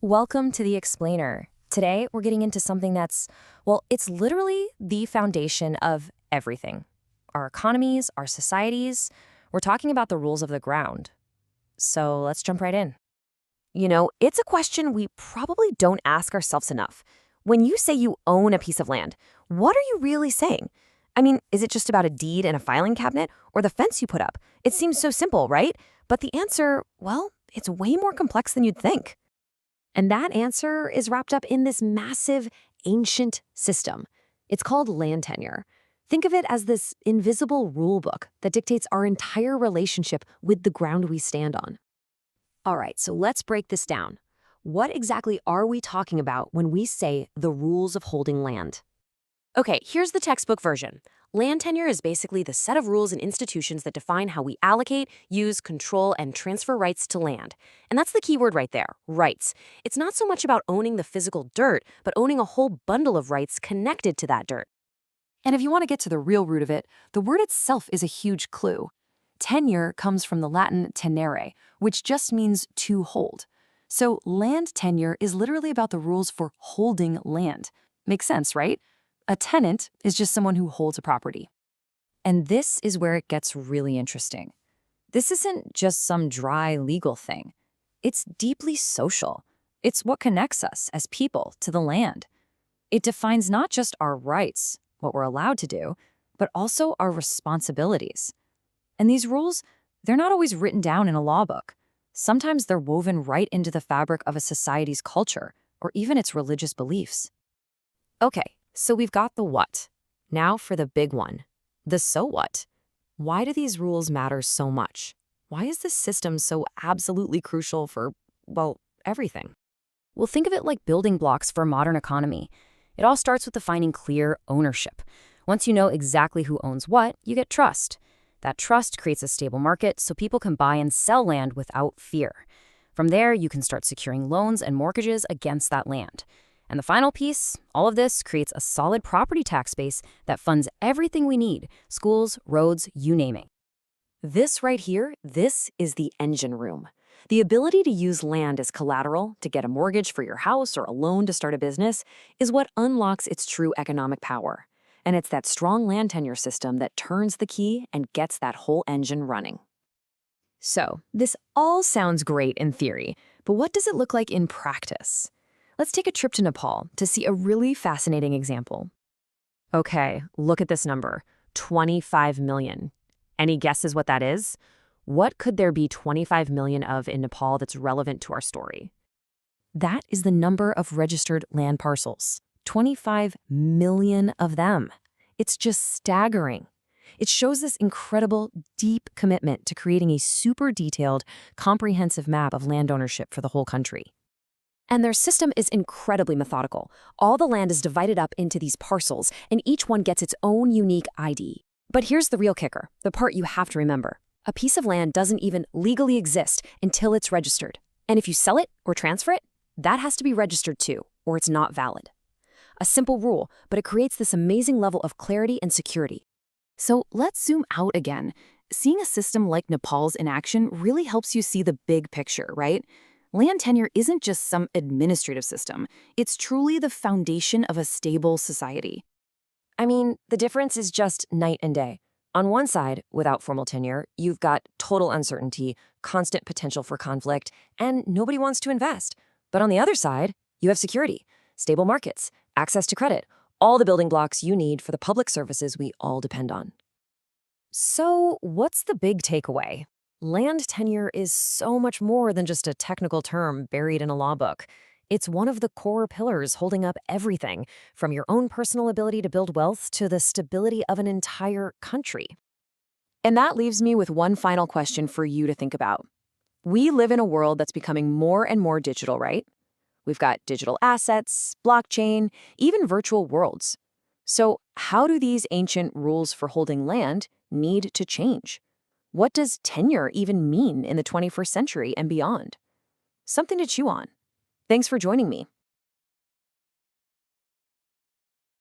Welcome to The Explainer. Today, we're getting into something that's, it's literally the foundation of everything. Our economies, our societies. We're talking about the rules of the ground. So let's jump right in. It's a question we probably don't ask ourselves enough. When you say you own a piece of land, what are you really saying? I mean, is it just about a deed and a filing cabinet or the fence you put up? It seems so simple, right? But the answer, well, it's way more complex than you'd think. And that answer is wrapped up in this massive, ancient system. It's called land tenure. Think of it as this invisible rule book that dictates our entire relationship with the ground we stand on. All right, so let's break this down. What exactly are we talking about when we say the rules of holding land? Okay, here's the textbook version. Land tenure is basically the set of rules and institutions that define how we allocate, use, control, and transfer rights to land. And that's the key word right there, rights. It's not so much about owning the physical dirt, but owning a whole bundle of rights connected to that dirt. And if you want to get to the real root of it, the word itself is a huge clue. Tenure comes from the Latin tenere, which just means to hold. So land tenure is literally about the rules for holding land. Makes sense, right? A tenant is just someone who holds a property. And this is where it gets really interesting. This isn't just some dry legal thing. It's deeply social. It's what connects us as people to the land. It defines not just our rights, what we're allowed to do, but also our responsibilities. And these rules, they're not always written down in a law book. Sometimes they're woven right into the fabric of a society's culture or even its religious beliefs. Okay, so we've got the what. Now for the big one, the so what. Why do these rules matter so much? Why is this system so absolutely crucial for, well, everything? Well, think of it like building blocks for a modern economy. It all starts with defining clear ownership. Once you know exactly who owns what, you get trust. That trust creates a stable market so people can buy and sell land without fear. From there, you can start securing loans and mortgages against that land. And the final piece, all of this creates a solid property tax base that funds everything we need, schools, roads, you name it. This right here, this is the engine room. The ability to use land as collateral to get a mortgage for your house or a loan to start a business is what unlocks its true economic power. And it's that strong land tenure system that turns the key and gets that whole engine running. So, this all sounds great in theory, but what does it look like in practice? Let's take a trip to Nepal to see a really fascinating example. Okay, look at this number, 25 million. Any guesses what that is? What could there be 25 million of in Nepal that's relevant to our story? That is the number of registered land parcels. 25 million of them. It's just staggering. It shows this incredible, deep commitment to creating a super detailed, comprehensive map of land ownership for the whole country. And their system is incredibly methodical. All the land is divided up into these parcels, and each one gets its own unique ID. But here's the real kicker, the part you have to remember. A piece of land doesn't even legally exist until it's registered. And if you sell it or transfer it, that has to be registered too, or it's not valid. A simple rule, but it creates this amazing level of clarity and security. So let's zoom out again. Seeing a system like Nepal's in action really helps you see the big picture, right? Land tenure isn't just some administrative system. It's truly the foundation of a stable society. I mean, the difference is just night and day. On one side, without formal tenure, you've got total uncertainty, constant potential for conflict, and nobody wants to invest. But on the other side, you have security, stable markets, access to credit, all the building blocks you need for the public services we all depend on. So, what's the big takeaway? Land tenure is so much more than just a technical term buried in a law book. It's one of the core pillars holding up everything, from your own personal ability to build wealth to the stability of an entire country. And that leaves me with one final question for you to think about. We live in a world that's becoming more and more digital, right? We've got digital assets, blockchain, even virtual worlds. So how do these ancient rules for holding land need to change? What does tenure even mean in the 21st century and beyond? Something to chew on. Thanks for joining me.